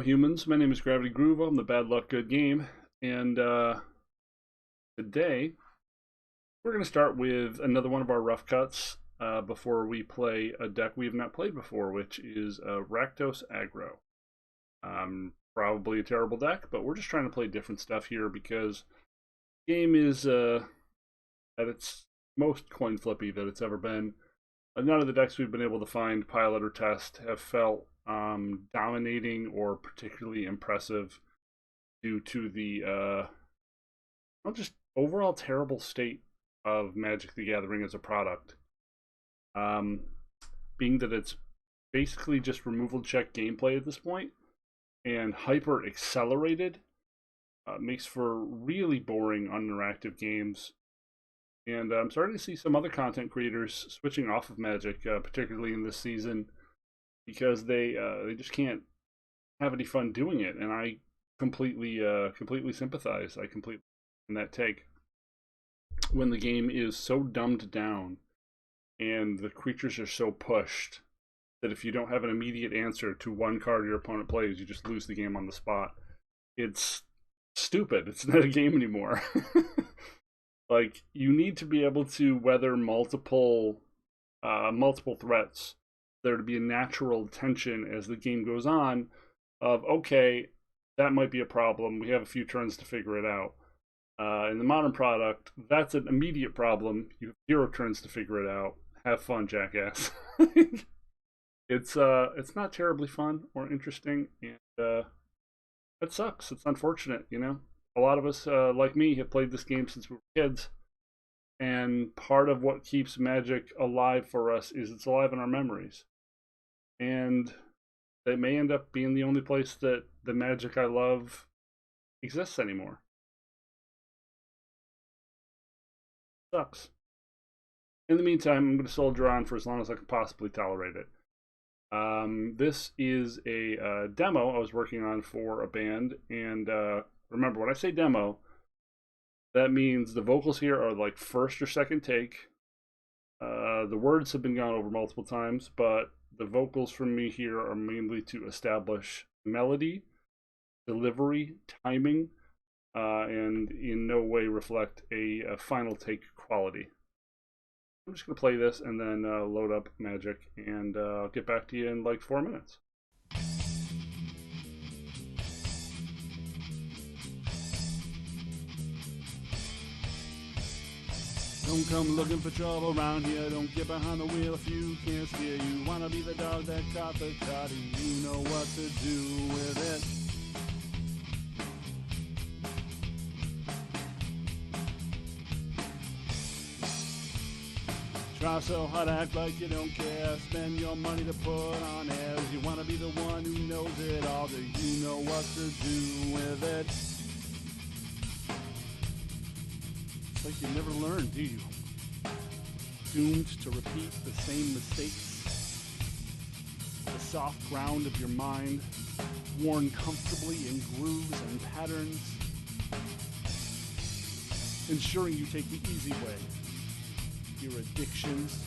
humans. My name is Gravity Groove. I'm the Bad Luck Good Game, and today we're going to start with another one of our rough cuts before we play a deck we have not played before, which is Rakdos Aggro. Probably a terrible deck, but we're just trying to play different stuff here because the game is at its most coin flippy that it's ever been. None of the decks we've been able to find, pilot, or test have felt dominating or particularly impressive due to the just overall terrible state of Magic the Gathering as a product. Being that it's basically just removal check gameplay at this point and hyper accelerated, makes for really boring, uninteractive games. And I'm starting to see some other content creators switching off of Magic, particularly in this season, because they just can't have any fun doing it, and I completely sympathize. I completely in that take. When the game is so dumbed down and the creatures are so pushed that if you don't have an immediate answer to one card your opponent plays, you just lose the game on the spot. It's stupid. It's not a game anymore. Like, you need to be able to weather multiple threats. There to be a natural tension as the game goes on of, okay, that might be a problem. We have a few turns to figure it out. In the modern product, that's an immediate problem. You have 0 turns to figure it out. Have fun, jackass. It's not terribly fun or interesting, and it sucks. It's unfortunate, you know. A lot of us, like me, have played this game since we were kids, and part of what keeps Magic alive for us is it's alive in our memories. And that may end up being the only place that the Magic I love exists anymore. Sucks. In the meantime, I'm going to soldier on for as long as I can possibly tolerate it. This is a demo I was working on for a band, and remember, when I say demo, that means the vocals here are like first or second take. The words have been gone over multiple times, but the vocals from me here are mainly to establish melody, delivery, timing, and in no way reflect a final take quality. I'm just going to play this and then load up Magic, and I'll get back to you in like 4 minutes. Don't come looking for trouble around here. Don't get behind the wheel if you can't steer. You wanna be the dog that caught the cut, and you know what to do with it. Try so hard to act like you don't care. Spend your money to put on airs. You wanna be the one who knows it all. Do you know what to do with it? It's like you never learn, do you? Doomed to repeat the same mistakes. The soft ground of your mind, worn comfortably in grooves and patterns, ensuring you take the easy way. Your addictions,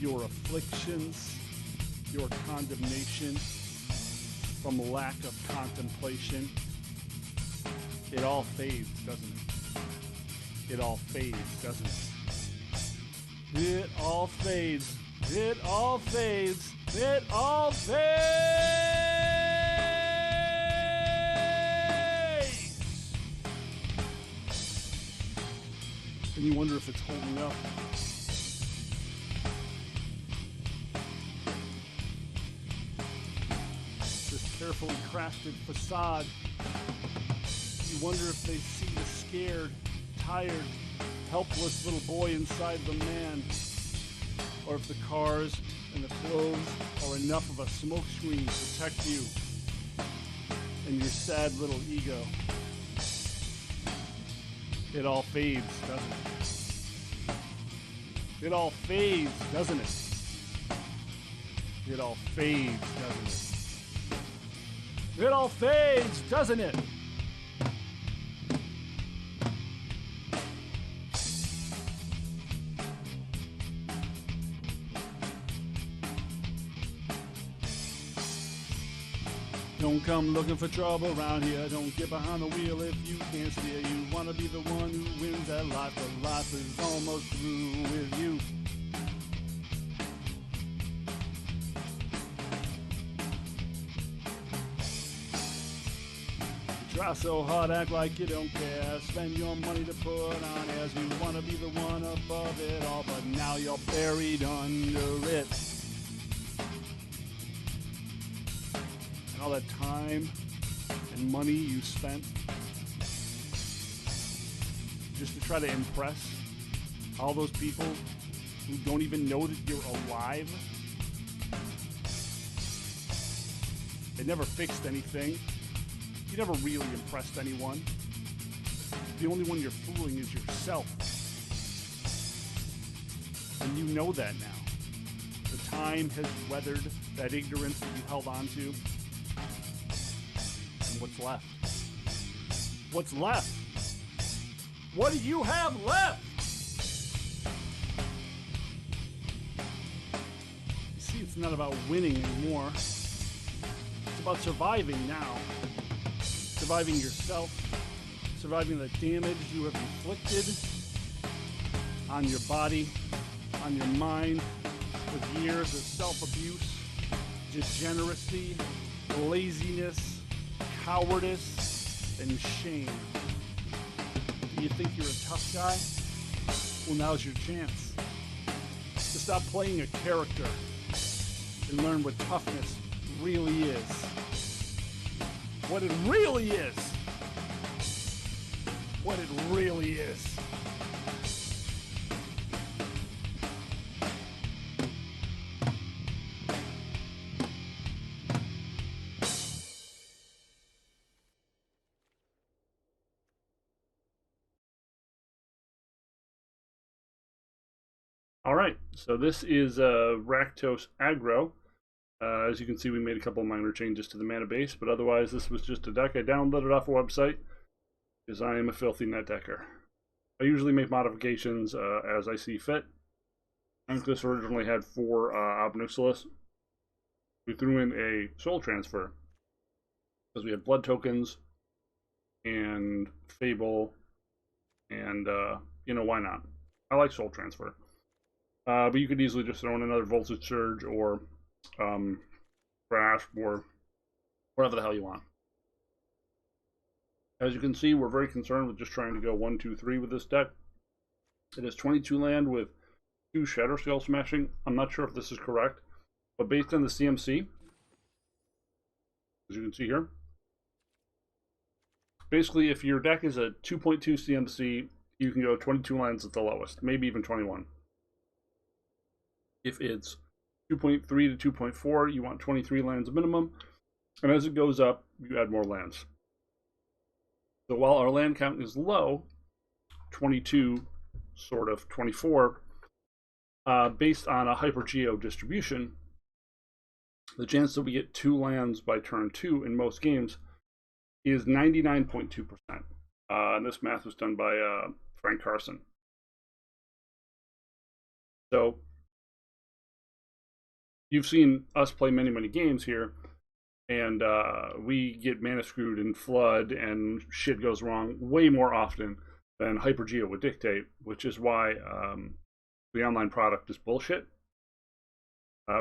your afflictions, your condemnation from lack of contemplation. It all fades, doesn't it? It all fades, doesn't it? It all fades. It all fades. It all fades. And you wonder if it's holding up. This carefully crafted facade. You wonder if they see the scared, tired, helpless little boy inside the man, or if the cars and the clothes are enough of a smokescreen to protect you and your sad little ego. It all fades, doesn't it? It all fades, doesn't it? It all fades, doesn't it? It all fades, doesn't it? Don't come looking for trouble around here. Don't get behind the wheel if you can't steer. You want to be the one who wins at life, but life is almost through with you. Try so hard, act like you don't care. Spend your money to put on airs. You want to be the one above it all, but now you're buried under it. And all that time and money you spent just to try to impress all those people who don't even know that you're alive. It never fixed anything. You never really impressed anyone. The only one you're fooling is yourself. And you know that now. The time has weathered that ignorance that you held on to. And what's left? What's left? What do you have left? You see, it's not about winning anymore. It's about surviving now. Surviving yourself, surviving the damage you have inflicted on your body, on your mind, with years of self-abuse, degeneracy, laziness, cowardice, and shame. Do you think you're a tough guy? Well, now's your chance to stop playing a character and learn what toughness really is. What it really is. What it really is. All right, so this is Rakdos Aggro. As you can see, we made a couple of minor changes to the mana base, but otherwise this was just a deck I downloaded off a website because I am a filthy net decker. I usually make modifications as I see fit. I think this originally had 4 Obnixilis. We threw in a Soul Transfer because we had Blood Tokens and Fable, and you know, why not? I like Soul Transfer. But you could easily just throw in another Voltage Surge or Crash or whatever the hell you want. As you can see, we're very concerned with just trying to go 1, 2, 3 with this deck. It is 22 land with 2 Shatter Scale Smashing. I'm not sure if this is correct, but based on the CMC, as you can see here, basically if your deck is a 2.2 CMC, you can go 22 lands at the lowest, maybe even 21. If it's 2.3 to 2.4, you want 23 lands minimum, and as it goes up, you add more lands. So while our land count is low, 22, sort of 24, based on a Hyper-Geo distribution, the chance that we get 2 lands by turn 2 in most games is 99.2%. And this math was done by Frank Carson. So you've seen us play many, many games here, and we get mana screwed in Flood, and shit goes wrong way more often than Hyper-Geo would dictate, which is why the online product is bullshit.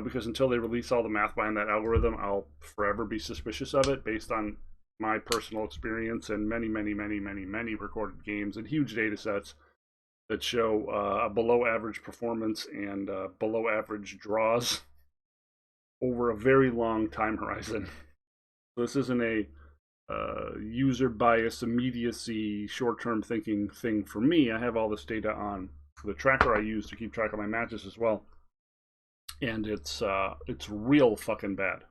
Because until they release all the math behind that algorithm, I'll forever be suspicious of it based on my personal experience and many, many, many, many, many recorded games and huge data sets that show a below average performance and below average draws over a very long time horizon. So this isn't a user bias, immediacy, short-term thinking thing for me. I have all this data on the tracker I use to keep track of my matches as well. And it's real fucking bad.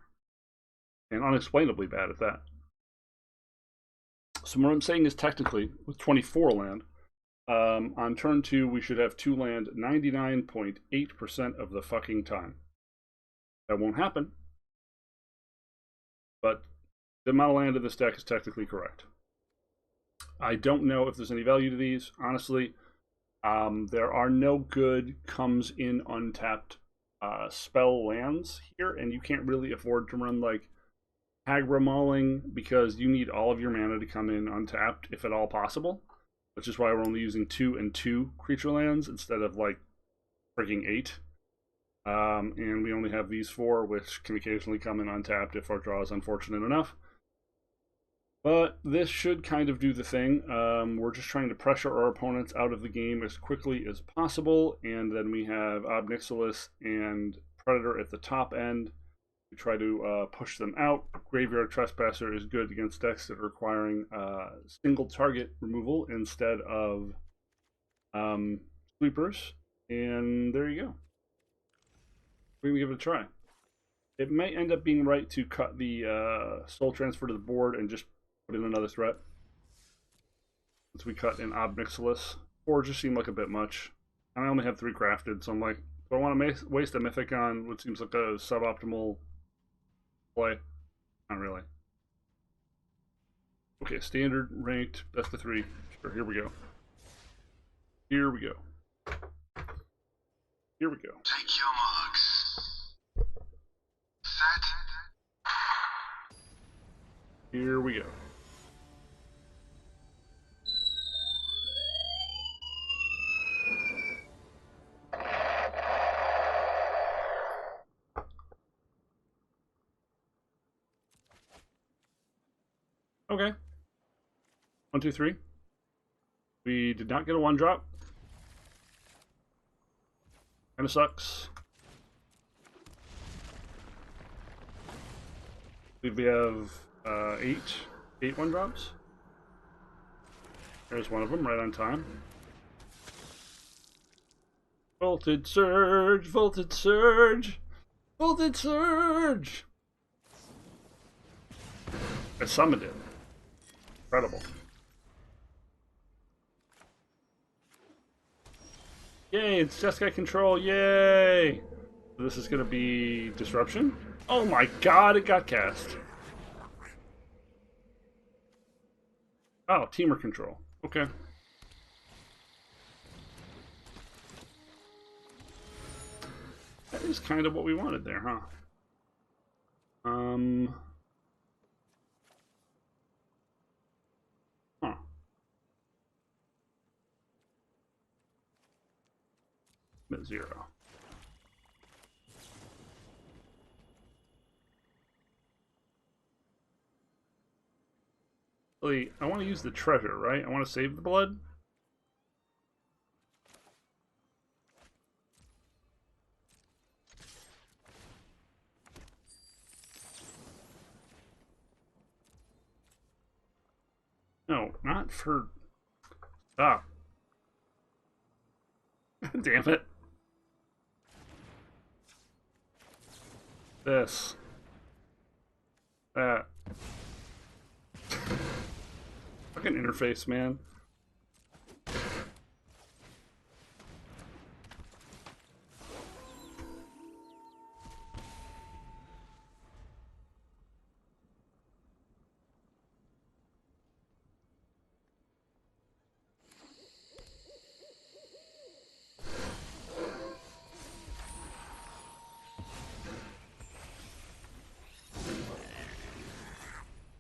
And unexplainably bad at that. So what I'm saying is technically, with 24 land, on turn 2 we should have 2 land 99.8% of the fucking time. That won't happen. But the amount of land in this deck is technically correct. I don't know if there's any value to these, honestly. There are no good comes in untapped spell lands here, and you can't really afford to run like Aggro mauling because you need all of your mana to come in untapped if at all possible, which is why we're only using 2 and 2 creature lands instead of like freaking 8. And we only have these 4, which can occasionally come in untapped if our draw is unfortunate enough. But this should kind of do the thing. We're just trying to pressure our opponents out of the game as quickly as possible, and then we have Ob Nixilis and Predator at the top end. We try to push them out. Graveyard Trespasser is good against decks that are requiring single target removal instead of sweepers. And there you go. We're going to give it a try. It might end up being right to cut the Soul Transfer to the board and just put in another threat. Since we cut in Ob Nixilis. 4 just seemed like a bit much. And I only have 3 crafted, so I'm like, do I want to waste a Mythic on what seems like a suboptimal play? Not really. Okay, standard, ranked, best of 3. Sure, here we go. Here we go. Here we go. Take your marks. Set. Here we go. Okay. 1, 2, 3. We did not get a 1-drop. Kinda sucks. I believe we have 8 1-drops. There's one of them right on time. Voltage surge, voltage surge, voltage surge. I summoned it. Incredible. Yay, it's just got control, yay! So this is gonna be disruption? Oh my god, it got cast. Oh, teamer control. Okay. That is kind of what we wanted there, huh? Huh. -0. Really, I want to use the treasure, right? I want to save the blood. No, not for... Stop. Damn it. This. That. Fucking interface, man.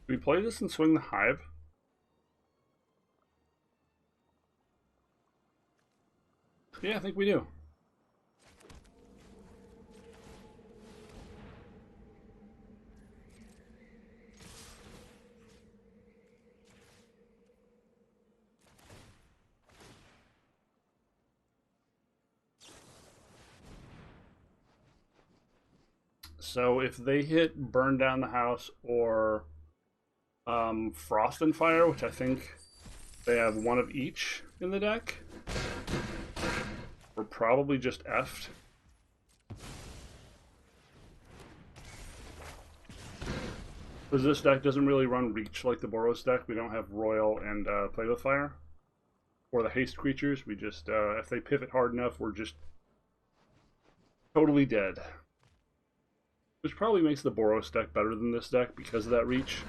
Do we play this and swing the Hive? Yeah, I think we do. So if they hit Burn Down the House or Frost and Fire, which I think they have one of each in the deck, we're probably just effed. Because this deck doesn't really run Reach like the Boros deck. We don't have Royal and Play with Fire. Or the haste creatures. We just, if they pivot hard enough, we're just totally dead. Which probably makes the Boros deck better than this deck because of that Reach.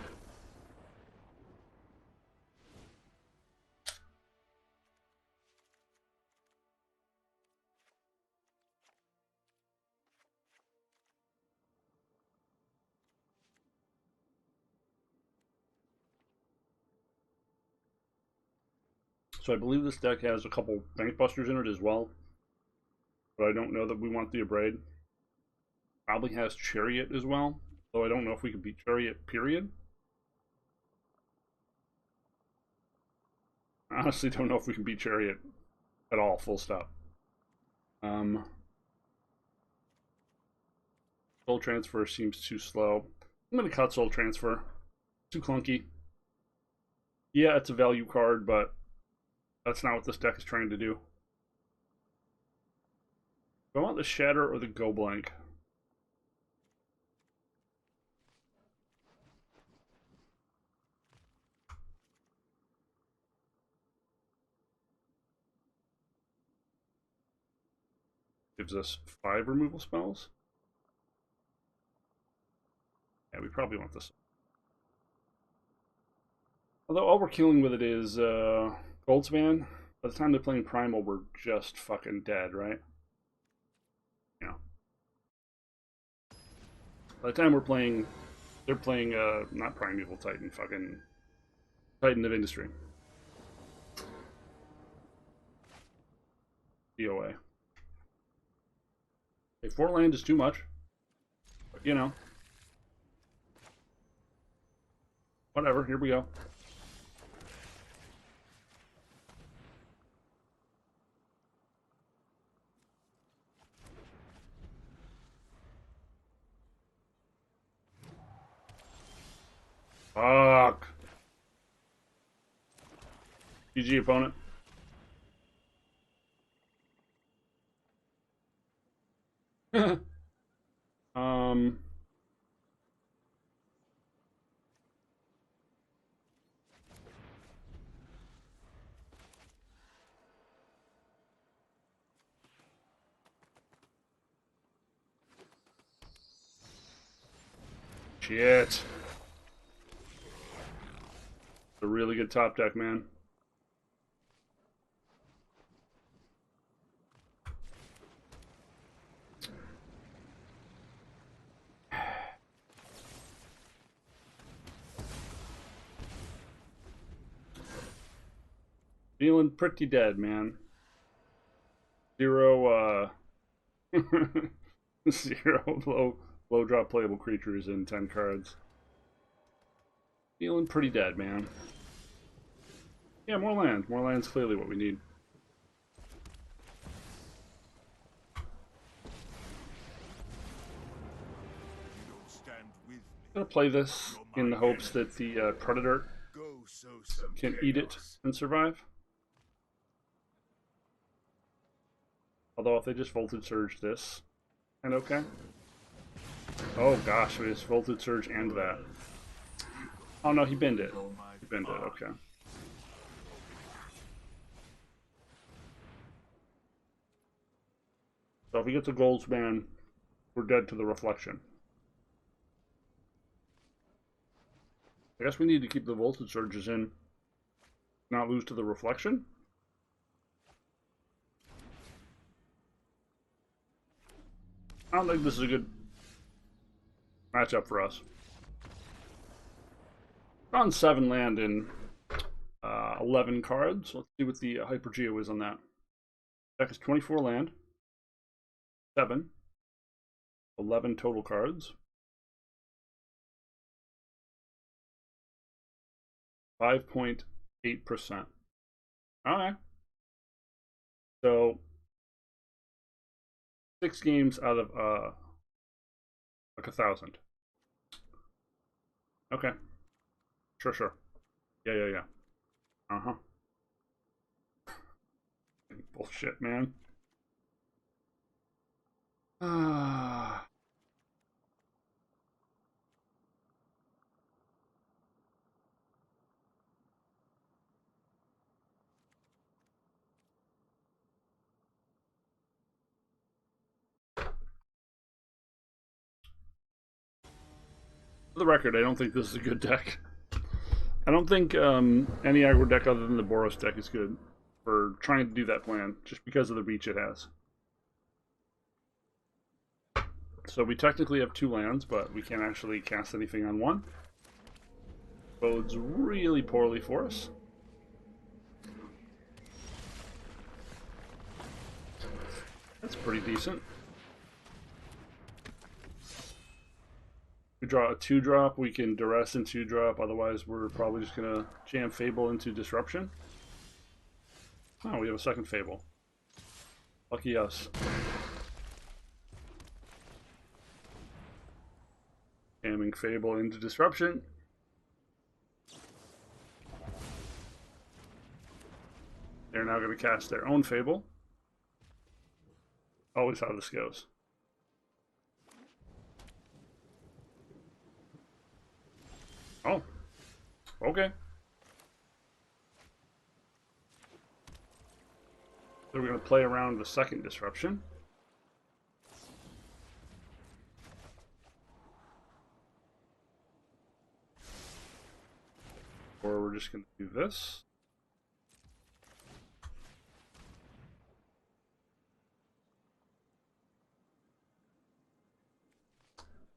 So I believe this deck has a couple Bank Busters in it as well. But I don't know that we want the Abrade. Probably has Chariot as well. Though I don't know if we could beat Chariot, period. I honestly don't know if we can beat Chariot at all, full stop. Soul Transfer seems too slow. I'm going to cut Soul Transfer. Too clunky. Yeah, it's a value card, but that's not what this deck is trying to do. Do I want the Shatter or the Go Blank? Gives us 5 removal spells. Yeah, we probably want this. Although all we're killing with it is Goldspan. By the time they're playing Primal, we're just fucking dead, right? Yeah. By the time we're playing, they're playing not Primeval Titan, fucking Titan of Industry. DOA. Okay, 4 land is too much. But, you know. Whatever, here we go. Fuck. GG, opponent. um. Shit. It's a really good top deck, man. Feeling pretty dead, man. 0, 0 low drop playable creatures in 10 cards. Feeling pretty dead, man. Yeah, more land. More land's clearly what we need. I'm gonna play this in the hopes that the Predator can eat it and survive. Although if they just Voltage Surge this, and okay. Oh gosh, we just Voltage Surge and that. Oh no, he binned it. He binned it, okay. So if he gets a Goldspan, we're dead to the Reflection. I guess we need to keep the Voltage Surges in, not lose to the Reflection. I don't think this is a good matchup for us. On 7 land in 11 cards. Let's see what the Hyper-Geo is on that. Deck is 24 land, 7, 11 total cards, 5.8%. Alright. So 6 games out of like 1,000. Okay. Sure. Yeah. Uh-huh. Bullshit, man. Ah. For the record, I don't think this is a good deck. I don't think any aggro deck other than the Boros deck is good for trying to do that plan, just because of the reach it has. So we technically have 2 lands, but we can't actually cast anything on 1. Bodes really poorly for us. pretty decent. We draw a 2-drop, we can duress and 2-drop, otherwise we're probably just going to jam Fable into Disruption. Oh, we have a second Fable. Lucky us. Jamming Fable into Disruption. They're now going to cast their own Fable. Always how this goes. Oh, okay. So we're going to play around the second Disruption. Or we're just going to do this.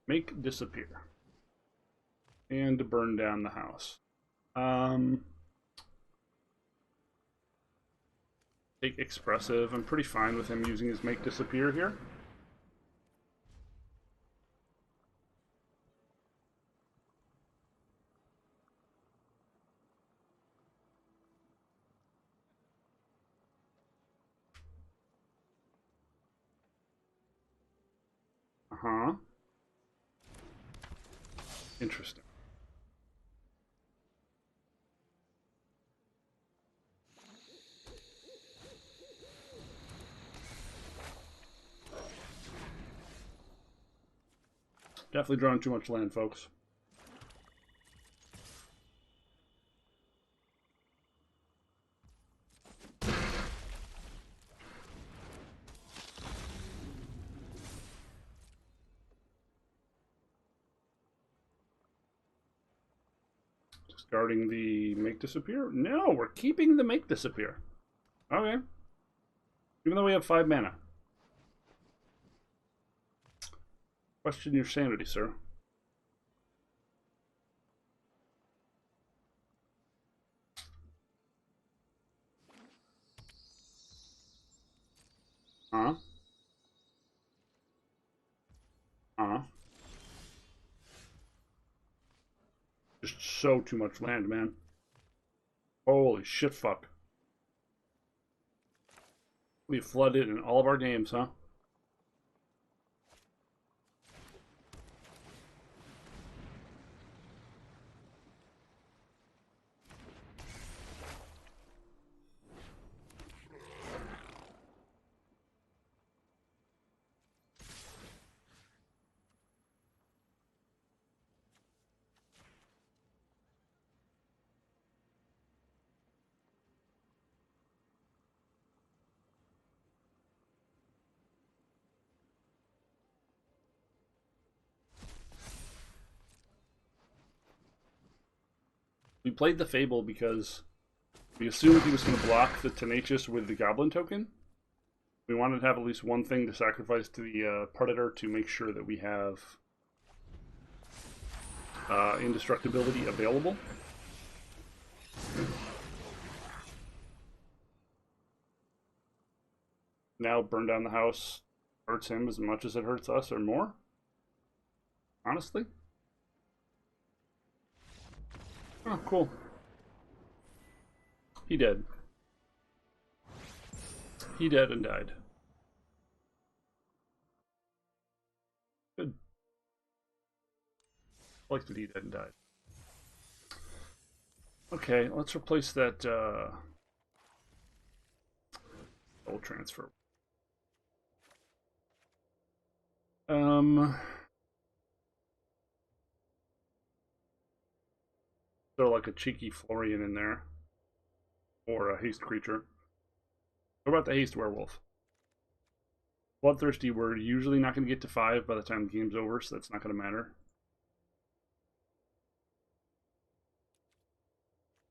Make disappear. And burn down the house. Take expressive. I'm pretty fine with him using his make disappear here. Uh-huh. Interesting. Definitely drawing too much land, folks. Discarding the make disappear? No, we're keeping the make disappear. Okay. Even though we have 5 mana. Question your sanity, sir. Huh? Huh? Just so too much land, man. Holy shit, fuck. We flooded in all of our games, huh? We played the Fable because we assumed he was going to block the Tenacious with the Goblin token. We wanted to have at least one thing to sacrifice to the Predator to make sure that we have indestructibility available. Now burn down the house hurts him as much as it hurts us or more. Honestly. Oh, cool. He dead. He dead and died. Good. I like that he dead and died. Okay, let's replace that old transfer. Throw like a cheeky Florian in there. Or a haste creature. What about the haste werewolf? Bloodthirsty, we're usually not going to get to 5 by the time the game's over, so that's not going to matter.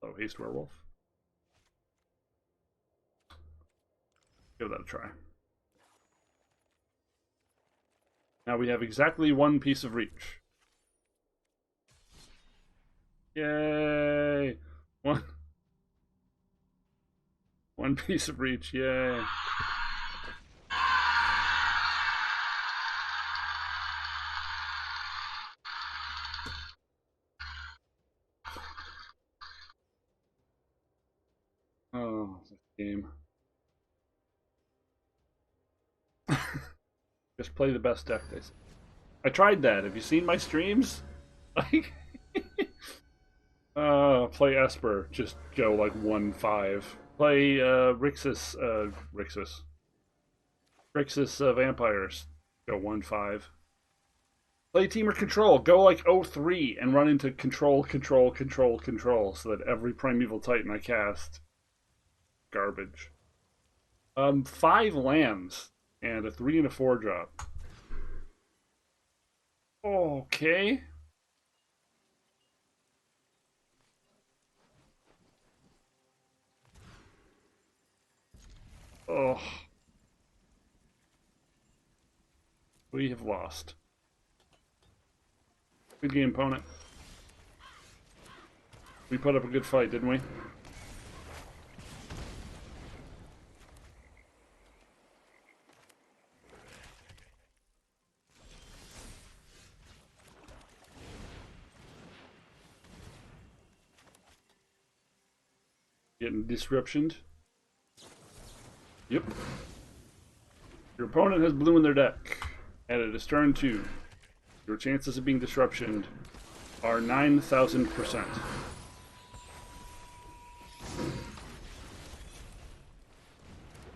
So, haste werewolf. Give that a try. Now we have exactly 1 piece of reach. Yay! One piece of reach, yay. this game. Just play the best deck. I tried that. Have you seen my streams? Like, play Esper. Just go like 1-5. Play Grixis Vampires. Go 1-5. Play Team or Control. Go like 0-3 and run into control, so that every Primeval Titan I cast. Garbage. 5 lands and a 3 and a 4 drop. Okay. Oh. We have lost. Good game, opponent. We put up a good fight, didn't we? Getting disruptioned. Yep. Your opponent has blue in their deck, and it is turn 2. Your chances of being disruptioned are 9,000%.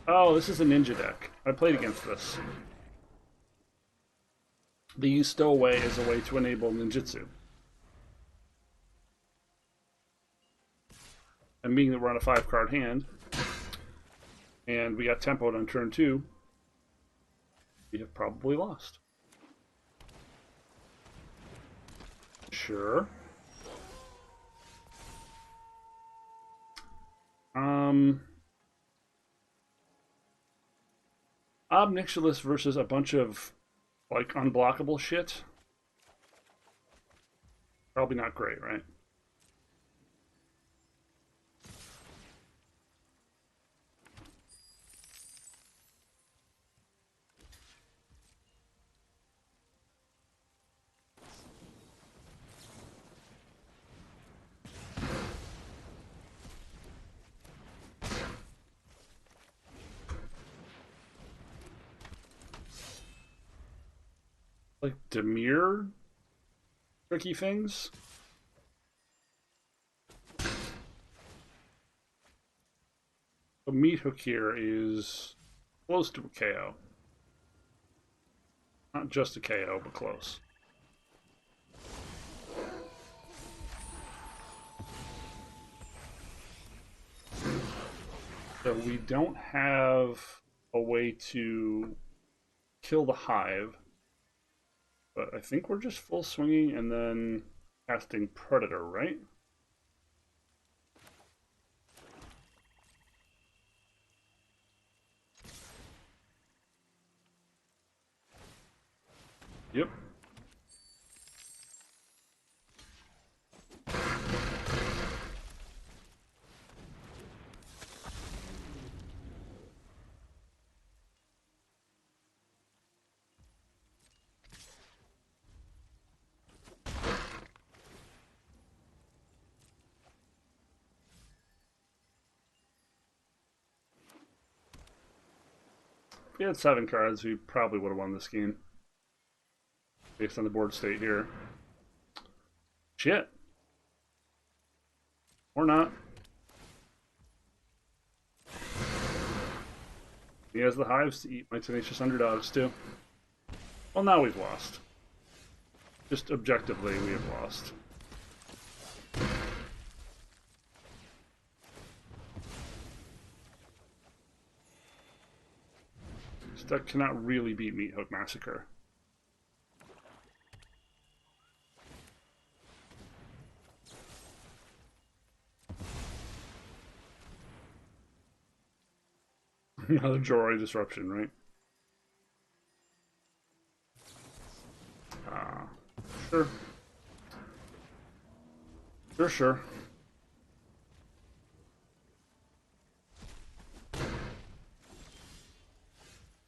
Oh, this is a ninja deck. I played against this. They use Stowaway as a way to enable ninjutsu. And being that we're on a 5-card hand, and we got tempoed on turn 2, we have probably lost. Sure. Obnixilis versus a bunch of, like, unblockable shit. Probably not great, right? Like Demir tricky things. The meat hook here is close to a KO. Not just a KO, but close. So we don't have a way to kill the hive. But I think we're just full swinging and then casting Predator, right? Yep. If we had 7 cards, we probably would have won this game. Based on the board state here. Shit. Or not. He has the hives to eat my tenacious underdogs too. Well, now we've lost. Just objectively, we have lost. This deck cannot really beat Meat Hook Massacre. Another Joy Disruption, right? Sure. Sure.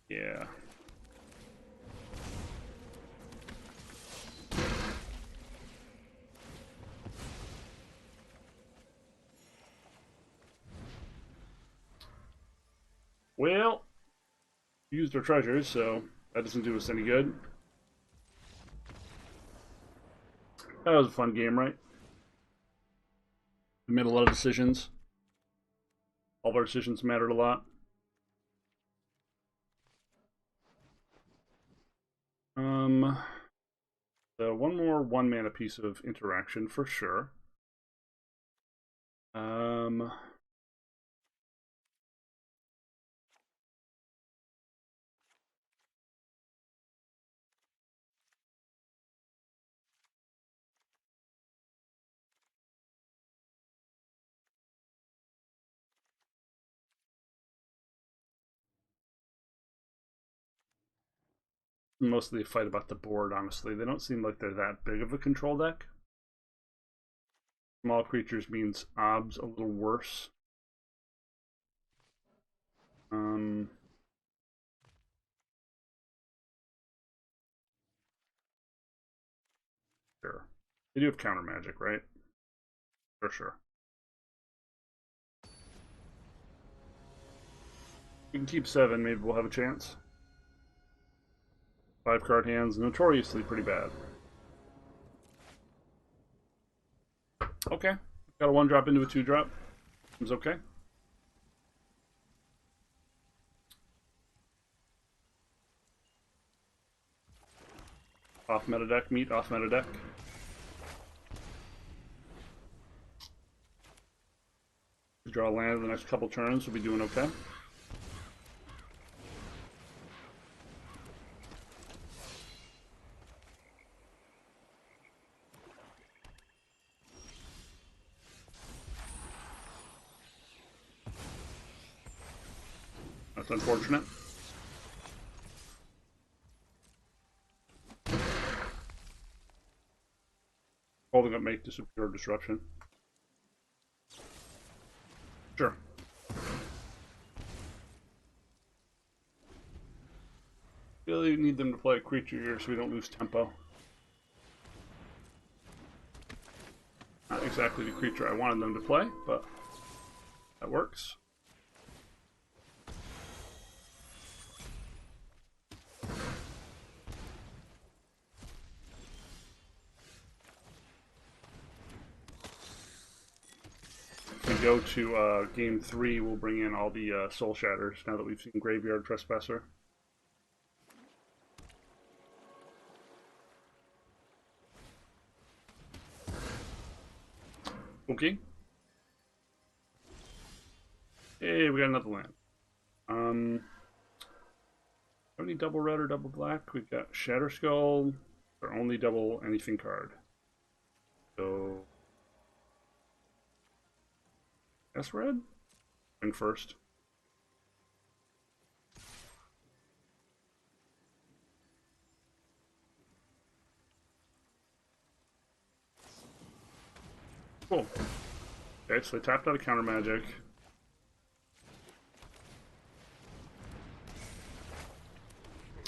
Yeah. Well, used our treasures, so that doesn't do us any good. That was a fun game, right? We made a lot of decisions. All of our decisions mattered a lot. So one more 1-mana piece of interaction for sure. Mostly a fight about the board, honestly. They don't seem like they're that big of a control deck. Small creatures means obs a little worse. Sure. They do have counter magic, right? For sure. We can keep 7, maybe we'll have a chance. 5-card hands, notoriously pretty bad. Okay. Got a 1-drop into a 2-drop. Seems okay. Off meta deck, meet off meta deck. Draw a land in the next couple turns, we'll be doing okay. That's unfortunate. Holding up make disappear disruption. Sure. Really need them to play a creature here so we don't lose tempo. Not exactly the creature I wanted them to play, but that works. We go to game 3, we'll bring in all the Soul Shatters now that we've seen Graveyard Trespasser. Okay. Hey, we got another land. Have any double red or double black? We've got Shatter Skull, or only double anything card. So, guess red? And first. Cool. Okay, so they tapped out a counter magic.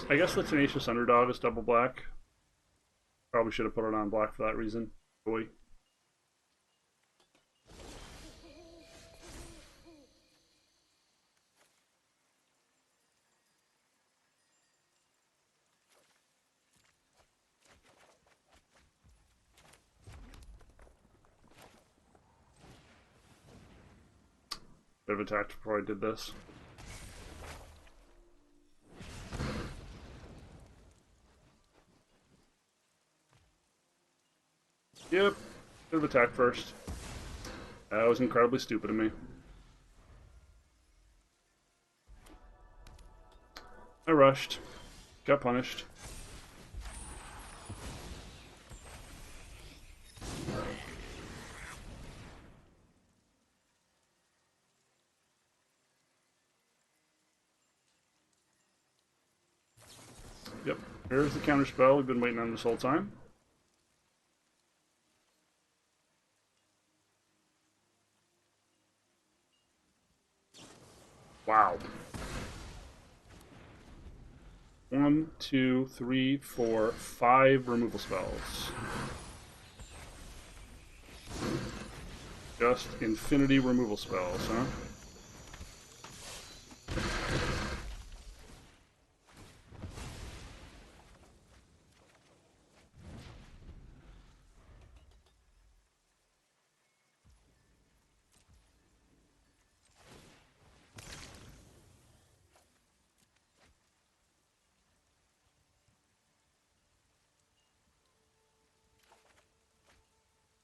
I guess the Tenacious Underdog is double black. Probably should have put it on black for that reason. Boy. Bit of attack before I did this. Yep, bit of attack first. That was incredibly stupid of me. I rushed. Got punished. Yep, here's the counter spell we've been waiting on this whole time. Wow. 1, 2, 3, 4, 5 removal spells. Just infinity removal spells, huh?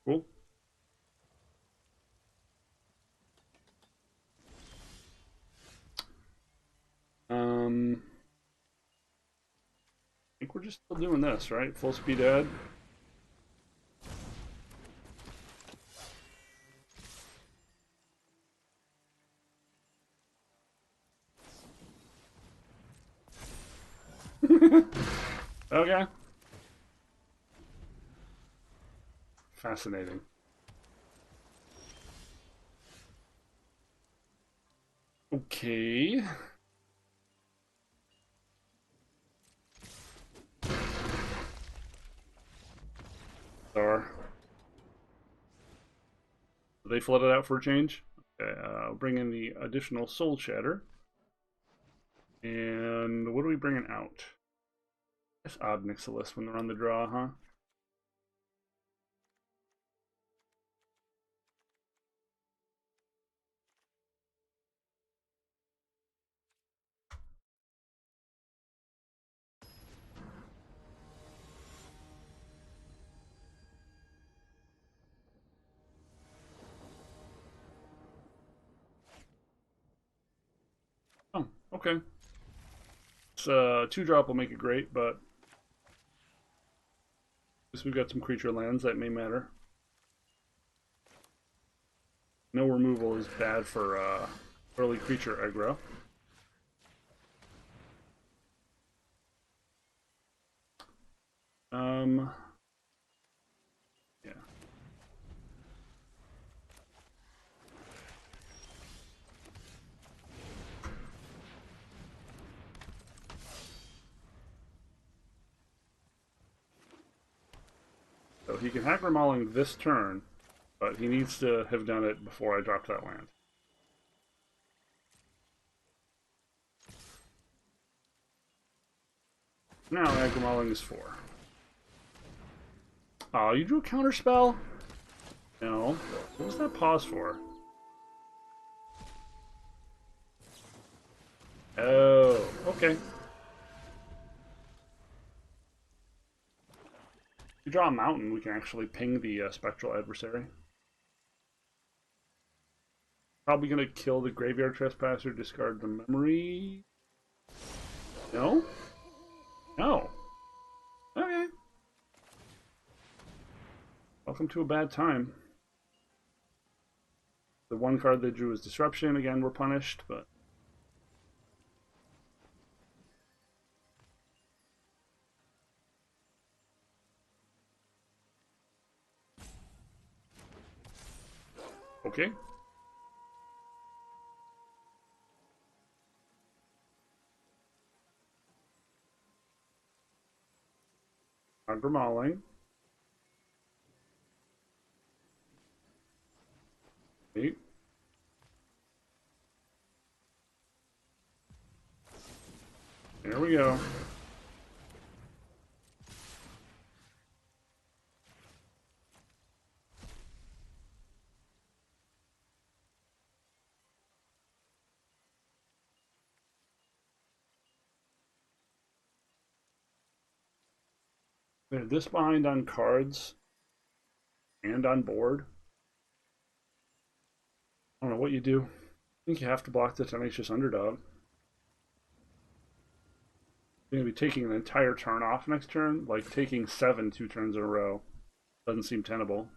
Cool. I think we're just still doing this, right? Full speed ahead. Okay. Fascinating. Okay. Star. They flooded out for a change. Okay, I'll bring in the additional Soul Shatter. And what are we bringing out? It's odd Nixilis when they're on the draw, huh? Oh, okay. So 2-drop will make it great, but at least we've got some creature lands that may matter. No removal is bad for early creature aggro. Yeah. So he can Hacker Mauling this turn, but he needs to have done it before I drop that land. Now Hacker Mauling is 4. Oh, you drew a counter spell? No. What was that pause for? Oh, okay. If you draw a mountain, we can actually ping the spectral adversary. Probably gonna kill the Graveyard Trespasser, discard the memory. No? No. Okay. Welcome to a bad time. The one card they drew is Disruption. Again, we're punished, but... Okay. Aggro Mauling. Eight. There we go. They're this behind on cards and on board. I don't know what you do. I think you have to block the Tenacious Underdog. You're going to be taking an entire turn off next turn. Like, taking 7 2 turns in a row doesn't seem tenable.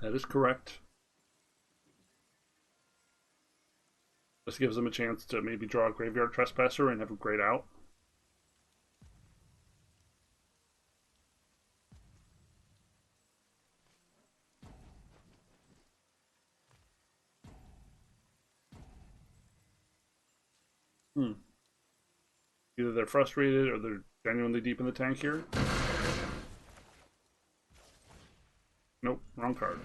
That is correct. This gives them a chance to maybe draw a Graveyard Trespasser and have a great out. Either they're frustrated or they're genuinely deep in the tank here. Nope, wrong card.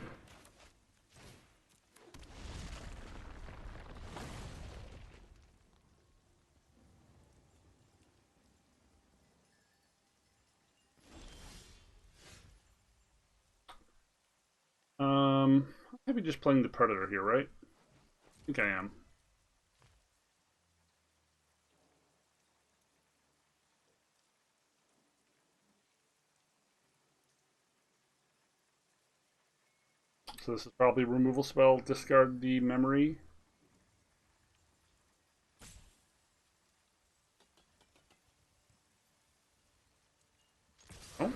Maybe just playing the Predator here, right? I think I am. So this is probably removal spell, discard the memory. Oh.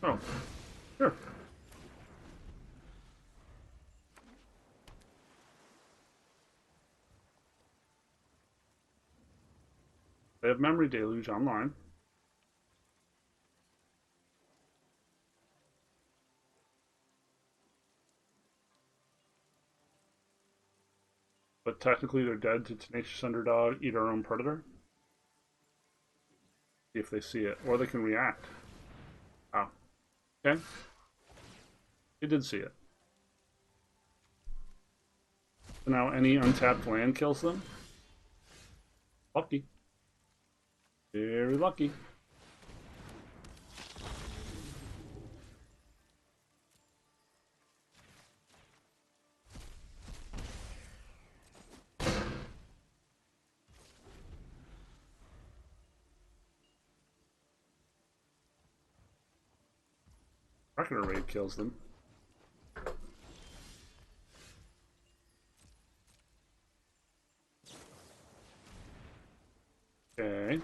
Oh, sure. They have Memory Deluge online. But technically they're dead to Tenacious Underdog, Eat Our Own Predator. See if they see it. Or they can react. Oh. Okay. They did see it. So now any untapped land kills them. Lucky. Very lucky. Reckoner Raid kills them. Okay.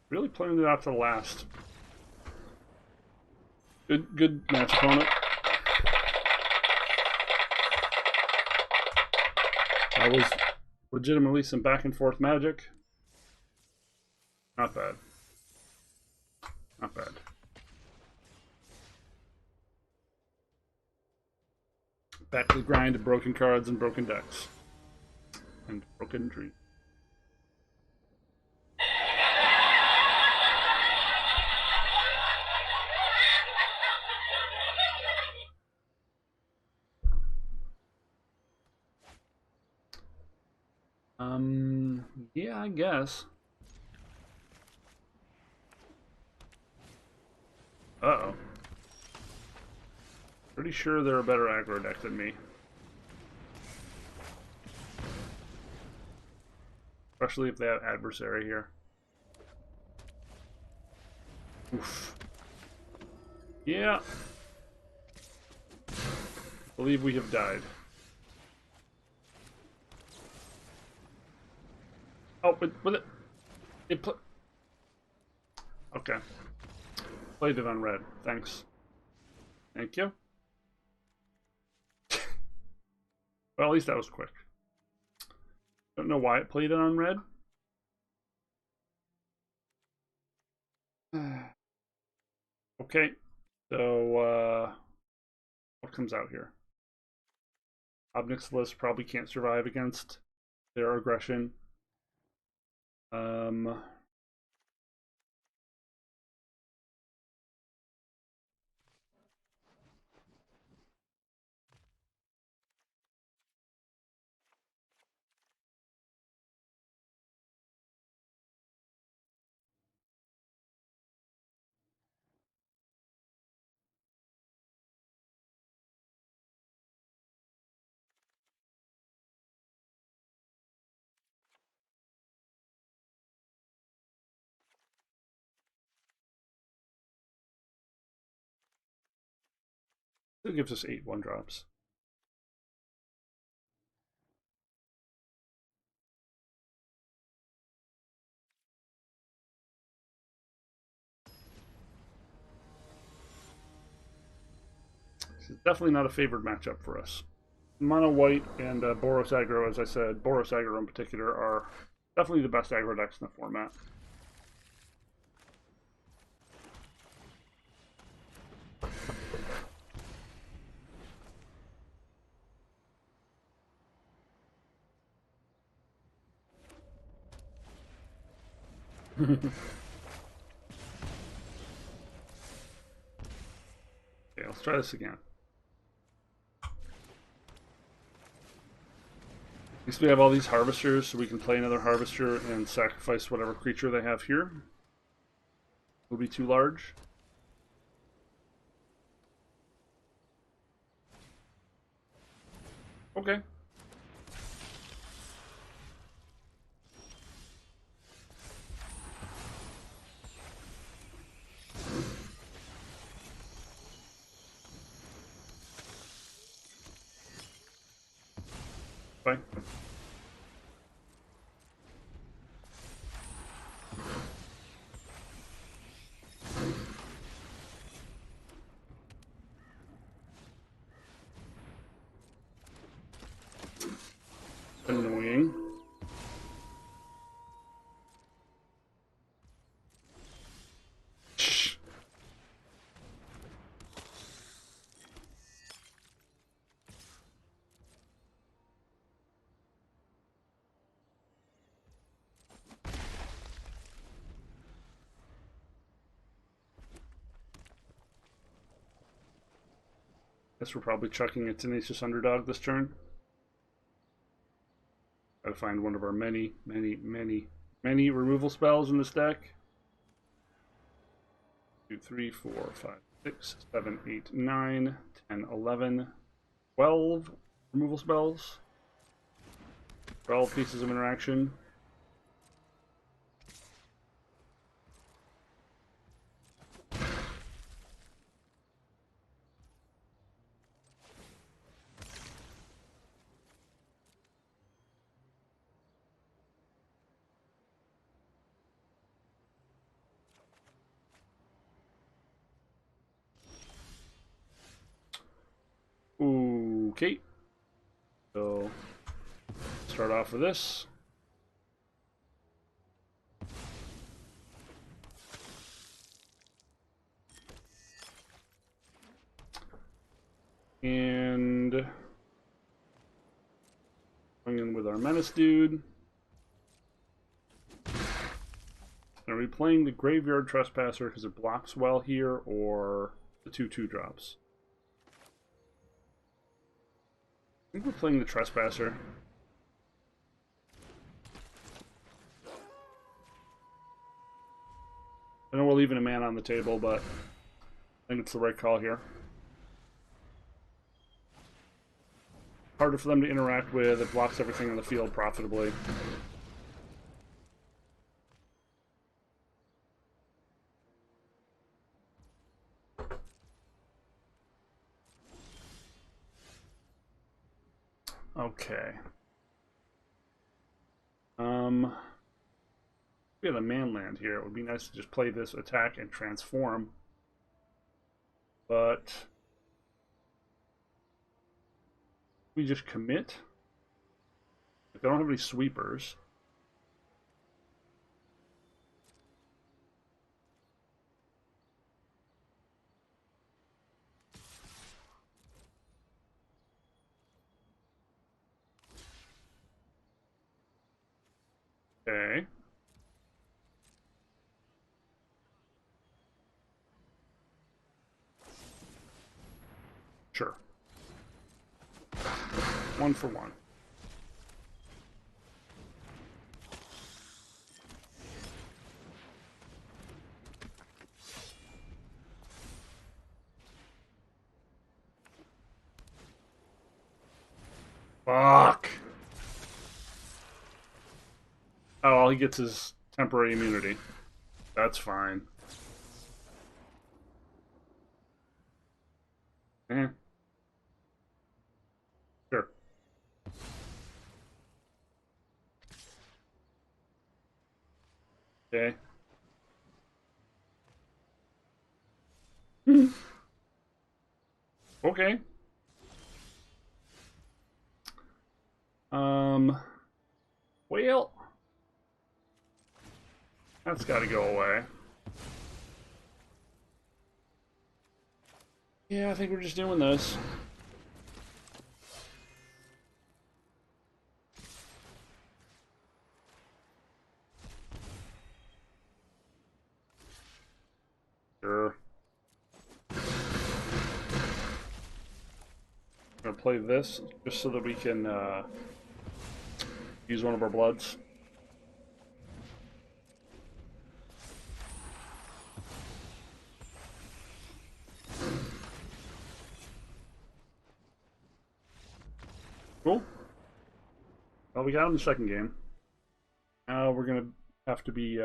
Really playing it out to the last. Good match opponent. That was legitimately some back and forth magic. Not bad. Not bad. Back to the grind of broken cards and broken decks. And broken dreams. Yeah, I guess. Uh-oh. Pretty sure they're a better aggro deck than me. Especially if they have adversary here. Oof. Yeah. I believe we have died. Oh, with it. Okay. Played it on red. Thanks. Thank you. Well, at least that was quick. Don't know why it played it on red. Okay. So, what comes out here? Obnixilis probably can't survive against their aggression. It gives us 8 1-drops. This is definitely not a favored matchup for us. Mono White and Boros Aggro, as I said, Boros Aggro in particular, are definitely the best aggro decks in the format. Okay, let's try this again. At least we have all these harvesters, so we can play another harvester and sacrifice whatever creature they have here. Will be too large. Okay. Fine. Annoying. Shh. Guess we're probably chucking a Tenacious Underdog this turn. Gotta find one of our many removal spells in this deck. 2, 3, 4, 5, 6, 7, 8, 9, 10, 11, 12 removal spells. 12 pieces of interaction. Okay, so start off with this. And going in with our Menace dude. Are we playing the Graveyard Trespasser because it blocks well here, or the 2/2 drops? I think we're playing the Trespasser. I know we're leaving a man on the table, but I think it's the right call here. Harder for them to interact with. It blocks everything on the field profitably. Okay. We have a man land here. It would be nice to just play this attack and transform. But we just commit. If they don't have any sweepers. Okay. Sure. 1 for 1. Fuck. Oh, all he gets is temporary immunity. That's fine. Eh. Sure. Okay. Okay. Well, that's got to go away. Yeah, I think we're just doing this. Sure. I'm gonna play this just so that we can Use one of our bloods. Cool. Well, we got him the second game. Now we're going to have to be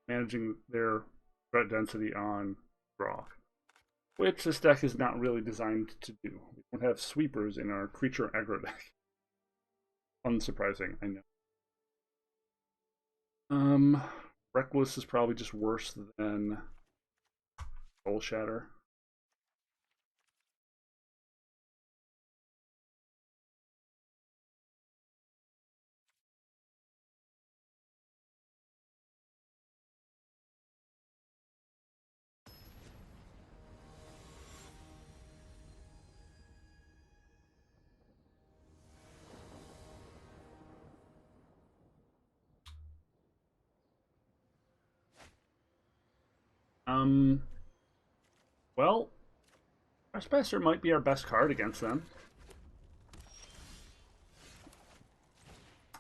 managing their threat density on draw, which this deck is not really designed to do. We don't have sweepers in our creature aggro deck. Unsurprising, I know. Reckless is probably just worse than Soul Shatter. Well, Trespasser might be our best card against them.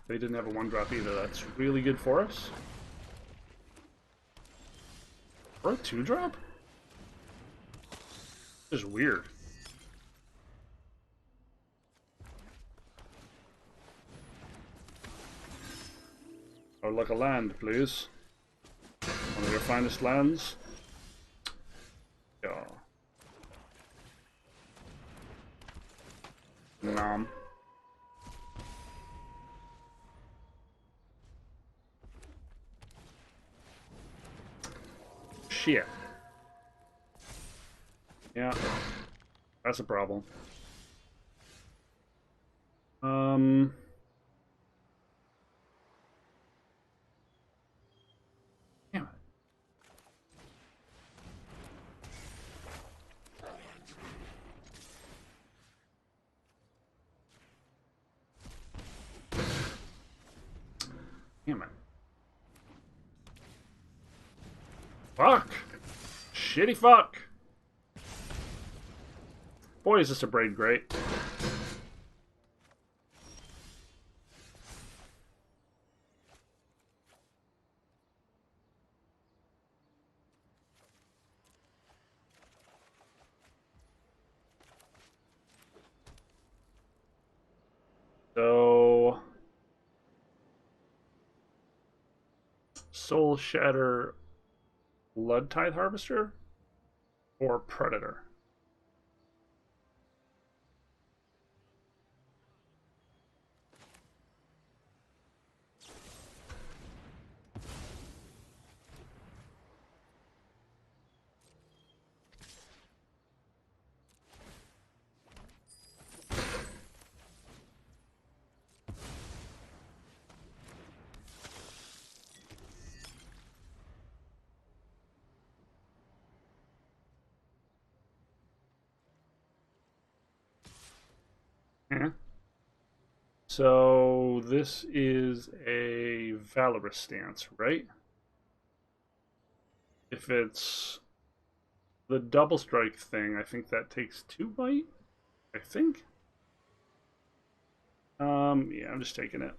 They didn't have a 1-drop either. That's really good for us. Or a 2-drop? This is weird. I would like a land, please. One of your finest lands. Yeah. Nom. Shit. Yeah. That's a problem. Damn it. Damn it. Fuck! Shitty fuck! Boy, is this a braid great. So... Soul Shatter Blood Tithe Harvester? Or Predator? So this is a Valorous stance, right? If it's the double strike thing, I think that takes 2 bite. I think. Yeah, I'm just taking it.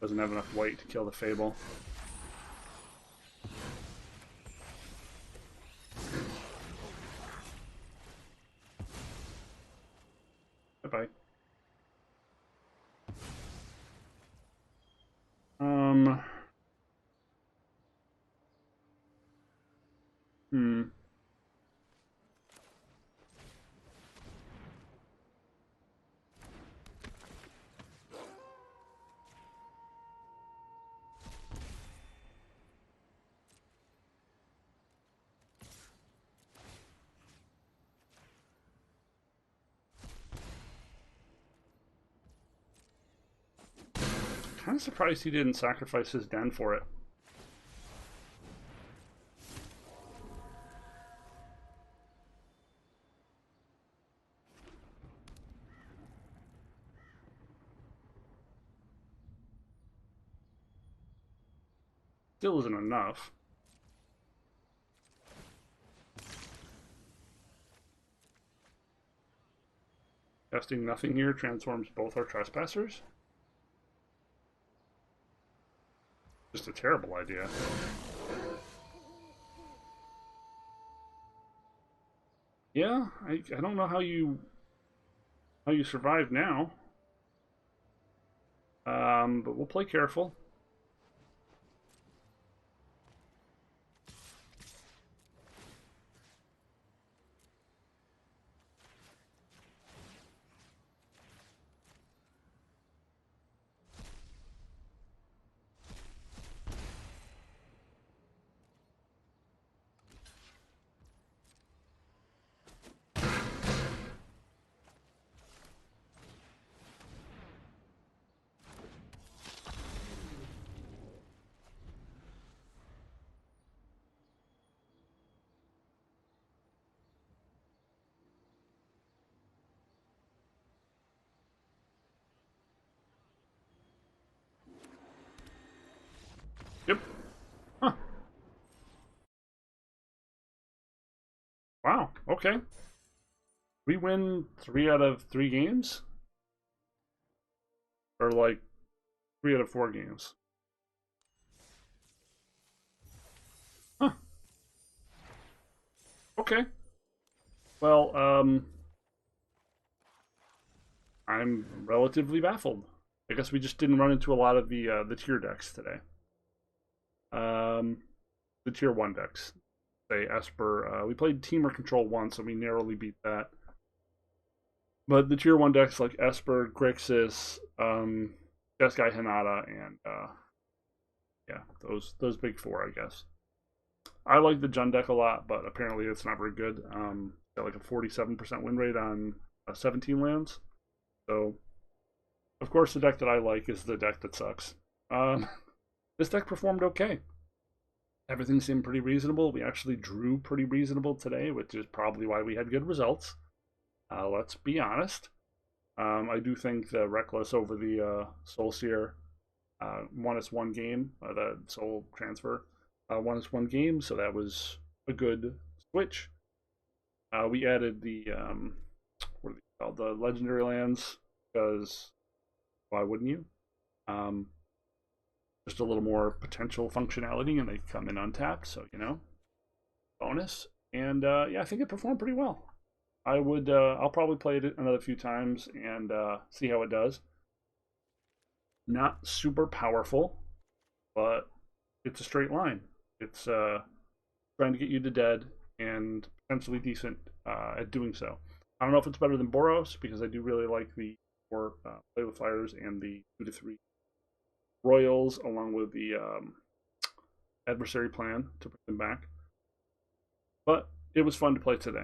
Doesn't have enough weight to kill the Fable. Bye-bye. Hmm. Kind of surprised he didn't sacrifice his den for it. Still isn't enough. Casting nothing here transforms both our trespassers. Just a terrible idea. Yeah, I don't know how you survive now. But we'll play careful. Yep. Huh. Wow. Okay. We win 3 out of 3 games? Or like 3 out of 4 games? Huh. Okay. Well, I'm relatively baffled. I guess we just didn't run into a lot of the tier decks today. The tier 1 decks. Say Esper. We played Teamer Control once, so we narrowly beat that. But the tier 1 decks like Esper, Grixis, Jeskai Hinata, and yeah, those big 4, I guess. I like the Jund deck a lot, but apparently it's not very good. Got like a 47% win rate on 17 lands. So, of course, the deck that I like is the deck that sucks. This deck performed okay. Everything seemed pretty reasonable. We actually drew pretty reasonable today, which is probably why we had good results. Let's be honest. I do think the Reckless over the Soul Seer won us 1 game, the Soul Transfer won us 1 game, so that was a good switch. We added the what are they called? The Legendary Lands, because why wouldn't you? Just a little more potential functionality, and they come in untapped, so bonus. And yeah, I think it performed pretty well. I'll probably play it another few times and see how it does. Not super powerful, but it's a straight line. It's trying to get you to dead and potentially decent at doing so. I don't know if it's better than Boros, because I do really like the 4 Play with Fires and the 2 to 3 Royals, along with the Adversary Plan to bring them back. But it was fun to play today.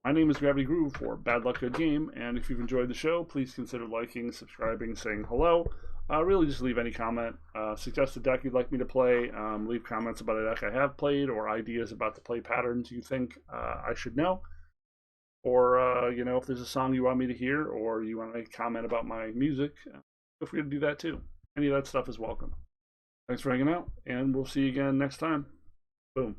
My name is Gravity Groove for Bad Luck Good Game, and if you've enjoyed the show, please consider liking, subscribing, saying hello. Really just leave any comment. Suggest a deck you'd like me to play. Leave comments about a deck I have played, or ideas about the play patterns you think I should know. Or, if there's a song you want me to hear, or you want to make a comment about my music, feel free to do that too. Any of that stuff is welcome. Thanks for hanging out, and we'll see you again next time. Boom.